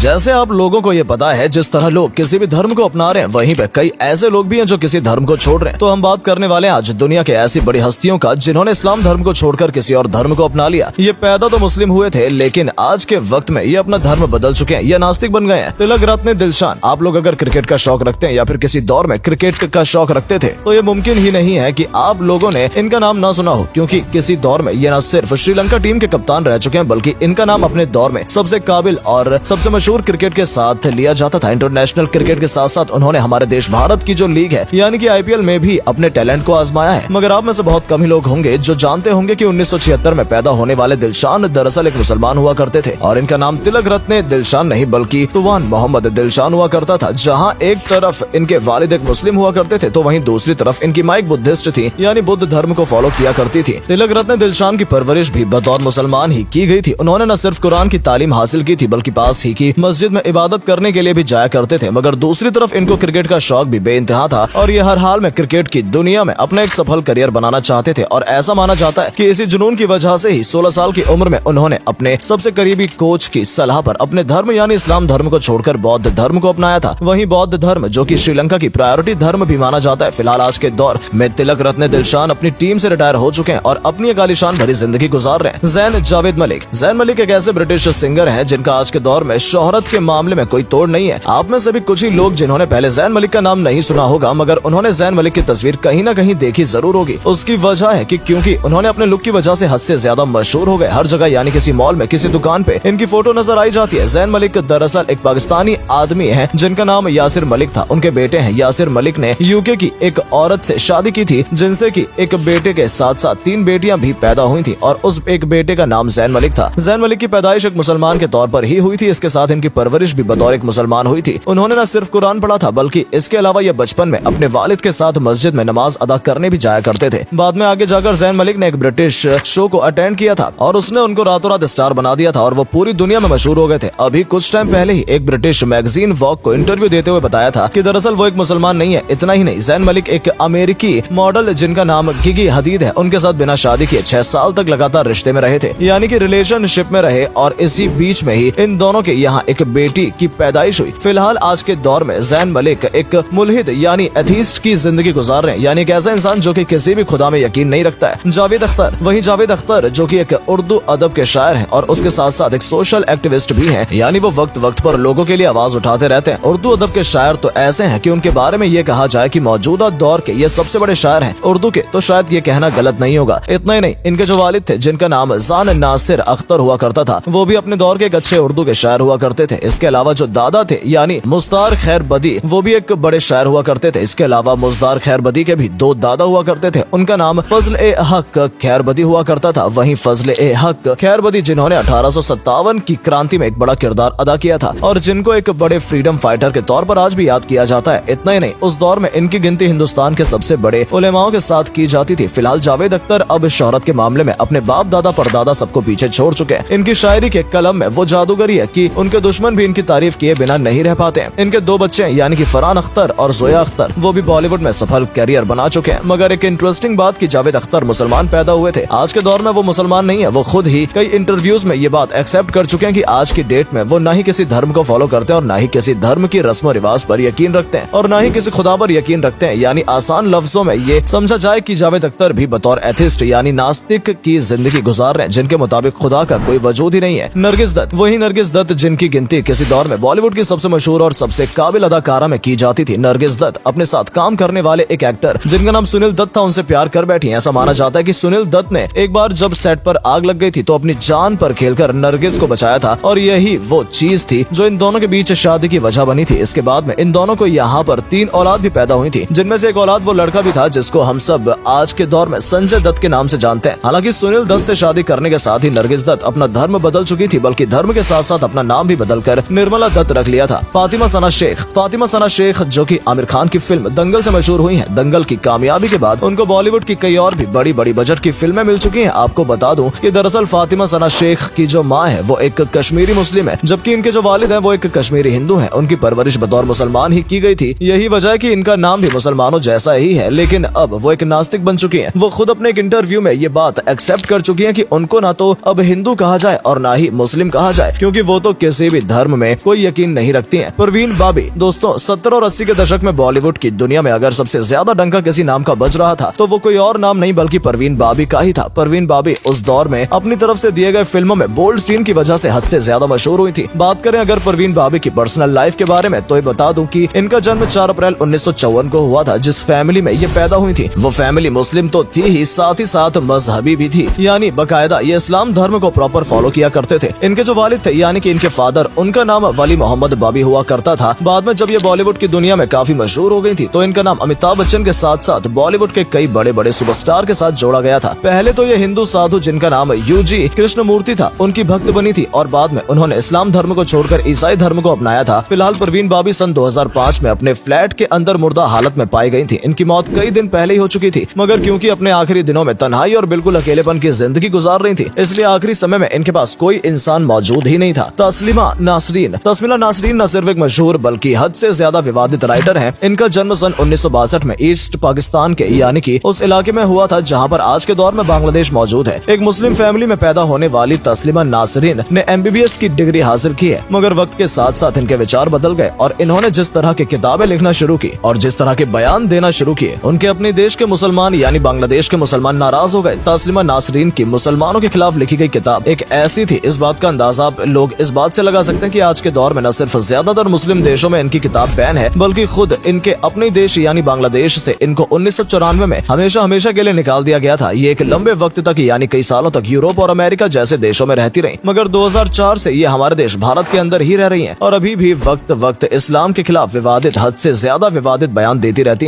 जैसे आप लोगों को ये पता है, जिस तरह लोग किसी भी धर्म को अपना रहे हैं, वहीं पे कई ऐसे लोग भी हैं जो किसी धर्म को छोड़ रहे हैं। तो हम बात करने वाले हैं आज दुनिया के ऐसी बड़ी हस्तियों का जिन्होंने इस्लाम धर्म को छोड़कर किसी और धर्म को अपना लिया। ये पैदा तो मुस्लिम हुए थे, लेकिन आज के वक्त में ये अपना धर्म बदल चुके हैं, ये नास्तिक बन गए हैं। तिलक रत्न दिलशान। आप लोग अगर क्रिकेट का शौक रखते हैं या फिर किसी दौर में क्रिकेट का शौक रखते थे, तो ये मुमकिन ही नहीं है कि आप लोगों ने इनका नाम ना सुना हो, क्योंकि किसी दौर में ये न सिर्फ श्रीलंका टीम के कप्तान रह चुके हैं, बल्कि इनका नाम अपने दौर में सबसे काबिल और सबसे मशहूर क्रिकेट के साथ लिया जाता था। इंटरनेशनल क्रिकेट के साथ साथ उन्होंने हमारे देश भारत की जो लीग है यानी कि आईपीएल में भी अपने टैलेंट को आजमाया है। मगर आप में से बहुत कम ही लोग होंगे जो जानते होंगे कि 1976 में पैदा होने वाले दिलशान दरअसल एक मुसलमान हुआ करते थे और इनका नाम तिलक रत्न दिलशान नहीं बल्कि तुवान मोहम्मद दिलशान हुआ करता था। जहां एक तरफ इनके वालिद एक मुस्लिम हुआ करते थे, तो वहीं दूसरी तरफ इनकी माँ एक बुद्धिस्ट थी, यानी बुद्ध धर्म को फॉलो किया करती थी। तिलक रत्न दिलशान की परवरिश भी बतौर मुसलमान ही की गई थी। उन्होंने न सिर्फ कुरान की तालीम हासिल की थी, बल्कि पास ही की मस्जिद में इबादत करने के लिए भी जाया करते थे। मगर दूसरी तरफ इनको क्रिकेट का शौक भी बेइंतहा था और ये हर हाल में क्रिकेट की दुनिया में अपना एक सफल करियर बनाना चाहते थे। और ऐसा माना जाता है कि इसी जुनून की वजह से ही 16 साल की उम्र में उन्होंने अपने सबसे करीबी कोच की सलाह पर अपने धर्म यानी इस्लाम धर्म को छोड़कर बौद्ध धर्म को अपनाया था। वहीं बौद्ध धर्म जो कि श्रीलंका की प्रायोरिटी धर्म भी माना जाता है। फिलहाल आज के दौर में तिलक रत्न दिलशान अपनी टीम से रिटायर हो चुके हैं और अपनी एक आलीशान भरी जिंदगी गुजार रहे हैं। जैन जावेद मलिक। जैन मलिक एक ऐसे ब्रिटिश सिंगर हैं जिनका आज के दौर में शोहरत के मामले में कोई तोड़ नहीं है। आप में से भी कुछ ही लोग जिन्होंने पहले जैन मलिक का नाम नहीं सुना होगा, मगर उन्होंने जैन मलिक की तस्वीर कहीं न कहीं देखी जरूर होगी। उसकी वजह है कि क्योंकि उन्होंने अपने लुक की वजह से हद से ज्यादा मशहूर हो गए। हर जगह यानी किसी मॉल में, किसी दुकान पे इनकी फोटो नजर आई जाती है। जैन मलिक दरअसल एक पाकिस्तानी आदमी है जिनका नाम यासिर मलिक था। उनके बेटे हैं। यासिर मलिक ने यूके की एक औरत से शादी की थी, जिनसे कि एक बेटे के साथ साथ 3 बेटियां भी पैदा हुई थी और उस एक बेटे का नाम जैन मलिक था। जैन मलिक की पैदाइश एक मुसलमान के तौर पर ही हुई थी। इसके साथ इनकी परवरिश भी बतौर एक मुसलमान हुई थी। उन्होंने न सिर्फ कुरान पढ़ा था, बल्कि इसके अलावा ये बचपन में अपने वालिद के साथ मस्जिद में नमाज अदा करने भी जाया करते थे। बाद में आगे जाकर जैन मलिक ने एक ब्रिटिश शो को अटेंड किया था और उसने उनको रातों रात स्टार बना दिया था और वो पूरी दुनिया में मशहूर हो गए थे। अभी कुछ टाइम पहले ही एक ब्रिटिश मैगजीन वॉग को इंटरव्यू देते हुए बताया था कि दरअसल वो एक मुसलमान नहीं है। इतना ही नहीं, जैन मलिक एक अमेरिकी मॉडल जिनका नाम गिगी हदीद है, उनके साथ बिना शादी किए 6 साल तक लगातार रिश्ते में रहे थे, यानी कि रिलेशनशिप में रहे और इसी बीच में ही इन दोनों के यहाँ एक बेटी की पैदाइश हुई। फिलहाल आज के दौर में जैन मलिक एक मुल्हिद यानी एथीस्ट की जिंदगी गुजार रहे हैं, यानी एक ऐसा इंसान जो कि किसी भी खुदा में यकीन नहीं रखता है। जावेद अख्तर। वहीं जावेद अख्तर जो कि एक उर्दू अदब के शायर हैं और उसके साथ साथ एक सोशल एक्टिविस्ट भी हैं, यानी वो वक्त वक्त पर लोगों के लिए आवाज उठाते रहते हैं। उर्दू अदब के शायर तो ऐसे हैं कि उनके बारे में ये कहा जाए कि मौजूदा दौर के ये सबसे बड़े शायर हैं उर्दू के, तो शायद ये कहना गलत नहीं होगा। इतना ही नहीं, इनके जो वालिद थे जिनका नाम जान नासिर अख्तर हुआ करता था, वो भी अपने दौर के एक अच्छे उर्दू के शायर हुआ करते थे। इसके अलावा जो दादा थे यानी मुस्तार खैर बदी, वो भी एक बड़े शायर हुआ करते थे। इसके अलावा मुस्तार खैर बदी के भी 2 दादा हुआ करते थे। उनका नाम फजल ए हक खैर बदी हुआ करता था। वहीं फजल ए हक खैर बदी जिन्होंने 1857 की क्रांति में एक बड़ा किरदार अदा किया था और जिनको एक बड़े फ्रीडम फाइटर के तौर पर आज भी याद किया जाता है। इतना ही नहीं, उस दौर में इनकी गिनती हिंदुस्तान के सबसे बड़े उलेमाओं के साथ की जाती थी। फिलहाल जावेद अख्तर अब शोहरत के मामले में अपने बाप दादा परदादा सबको पीछे छोड़ चुके हैं। इनकी शायरी के कलम में वो जादूगरी है कि उनके दुश्मन भी इनकी तारीफ किए बिना नहीं रह पाते हैं। इनके 2 बच्चे यानी कि फरहान अख्तर और जोया अख्तर, वो भी बॉलीवुड में सफल करियर बना चुके हैं। मगर एक इंटरेस्टिंग बात की जावेद अख्तर मुसलमान पैदा हुए थे। आज के दौर में वो मुसलमान नहीं है। वो खुद ही कई इंटरव्यूज में ये बात एक्सेप्ट कर चुके हैं कि आज की डेट में वो ना ही किसी धर्म को फॉलो करते हैं और ना ही किसी धर्म की रस्म रिवाज पर यकीन रखते हैं और ना ही किसी खुदा पर यकीन रखते हैं। यानी आसान लफ्जों में ये समझा जाए कि जावेद अख्तर भी बतौर एथिस्ट यानी नास्तिक की जिंदगी गुजार रहे हैं, जिनके मुताबिक खुदा का कोई वजूद ही नहीं है। नरगिस दत्त। वही नरगिस दत्त जिनकी गिनती किसी दौर में बॉलीवुड की सबसे मशहूर और सबसे काबिल अदाकारा में की जाती थी। नरगिस दत्त अपने साथ काम करने वाले एक एक्टर जिनका नाम सुनील दत्त था, उनसे प्यार कर बैठी। ऐसा माना जाता है कि सुनील दत्त ने एक बार जब सेट पर आग लग गई थी तो अपनी जान पर खेलकर नरगिस को बचाया था और यही वो चीज थी जो इन दोनों के बीच शादी की वजह बनी थी। इसके बाद में इन दोनों को यहाँ पर 3 औलाद भी पैदा हुई थी, जिनमें से एक औलाद वो लड़का भी था जिसको हम सब आज के दौर में संजय दत्त के नाम से जानते हैं। हालांकि सुनील दत्त से शादी करने के साथ ही नरगिस दत्त अपना धर्म बदल चुकी थी, बल्कि धर्म के साथ साथ अपना नाम भी बदलकर निर्मला दत्त रख लिया था। फातिमा सना शेख। फातिमा सना शेख जो कि आमिर खान की फिल्म दंगल से मशहूर हुई हैं। दंगल की कामयाबी के बाद उनको बॉलीवुड की कई और भी बड़ी बड़ी बजट की फिल्में मिल चुकी हैं। आपको बता दूं कि दरअसल फातिमा सना शेख की जो माँ है वो एक कश्मीरी मुस्लिम है, जबकि इनके जो वालिद हैं वो एक कश्मीरी हिंदू हैं। उनकी परवरिश बतौर मुसलमान ही की गई थी। यही वजह है कि इनका नाम भी मुसलमानों जैसा ही है, लेकिन अब वो एक नास्तिक बन चुकी हैं। वो खुद अपने एक इंटरव्यू में ये बात एक्सेप्ट कर चुकी हैं कि उनको ना तो अब हिंदू कहा जाए और ना ही मुस्लिम कहा जाए, क्योंकि वो तो किसी किसी भी धर्म में कोई यकीन नहीं रखती हैं। परवीन बाबी। दोस्तों 70 और 80 के दशक में बॉलीवुड की दुनिया में अगर सबसे ज्यादा डंका किसी नाम का बज रहा था तो वो कोई और नाम नहीं बल्कि परवीन बाबी का ही था। परवीन बाबी उस दौर में अपनी तरफ से दिए गए फिल्मों में बोल्ड सीन की वजह से हद से ज्यादा मशहूर हुई थी। बात करें अगर परवीन बाबी की पर्सनल लाइफ के बारे में तो ये बता दूं कि इनका जन्म 4 अप्रैल 1954 को हुआ था। जिस फैमिली में ये पैदा हुई थी वो फैमिली मुस्लिम तो थी ही साथ मजहबी भी थी, यानी बकायदा ये इस्लाम धर्म को प्रॉपर फॉलो किया करते थे। इनके जो वालिद थे यानी कि इनके फादर, उनका नाम वली मोहम्मद बाबी हुआ करता था। बाद में जब ये बॉलीवुड की दुनिया में काफी मशहूर हो गई थी तो इनका नाम अमिताभ बच्चन के साथ साथ बॉलीवुड के कई बड़े बड़े सुपरस्टार के साथ जोड़ा गया था। पहले तो ये हिंदू साधु जिनका नाम यूजी कृष्णमूर्ति था उनकी भक्त बनी थी और बाद में उन्होंने इस्लाम धर्म को छोड़कर ईसाई धर्म को अपनाया था। फिलहाल परवीन बाबी सन 2005 में अपने फ्लैट के अंदर मुर्दा हालत में पाई गई थी। इनकी मौत कई दिन पहले ही हो चुकी थी, मगर क्योंकि अपने आखिरी दिनों में तन्हाई और बिल्कुल अकेलेपन की जिंदगी गुजार रही थी इसलिए आखिरी समय में इनके पास कोई इंसान मौजूद ही नहीं था। तस्लीमा नासरीन। तस्मीला नासरीन न सिर्फ एक मशहूर बल्कि हद से ज्यादा विवादित राइटर हैं। इनका जन्म सन 1962 में ईस्ट पाकिस्तान के यानी कि उस इलाके में हुआ था जहां पर आज के दौर में बांग्लादेश मौजूद है। एक मुस्लिम फैमिली में पैदा होने वाली तस्लीमा नासरीन ने MBBS की डिग्री हासिल की है, मगर वक्त के साथ साथ इनके विचार बदल गए और इन्होंने जिस तरह की किताबें लिखना शुरू की और जिस तरह के बयान देना शुरू किए उनके अपने देश के मुसलमान यानी बांग्लादेश के मुसलमान नाराज हो गए। तस्लीमा नासरीन की मुसलमानों के खिलाफ लिखी गई किताब एक ऐसी थी, इस बात का अंदाजा लोग इस बात से लगा सकते हैं कि आज के दौर में न सिर्फ ज्यादातर मुस्लिम देशों में इनकी किताब बैन है बल्कि खुद इनके अपने देश यानी बांग्लादेश से इनको 1994 में हमेशा के लिए निकाल दिया गया था। ये एक लंबे वक्त तक यानी कई सालों तक यूरोप और अमेरिका जैसे देशों में रहती रही, मगर 2004 से ये हमारे देश भारत के अंदर ही रह रही हैं और अभी भी वक्त इस्लाम के खिलाफ विवादित हद से ज्यादा विवादित बयान देती रहती हैं।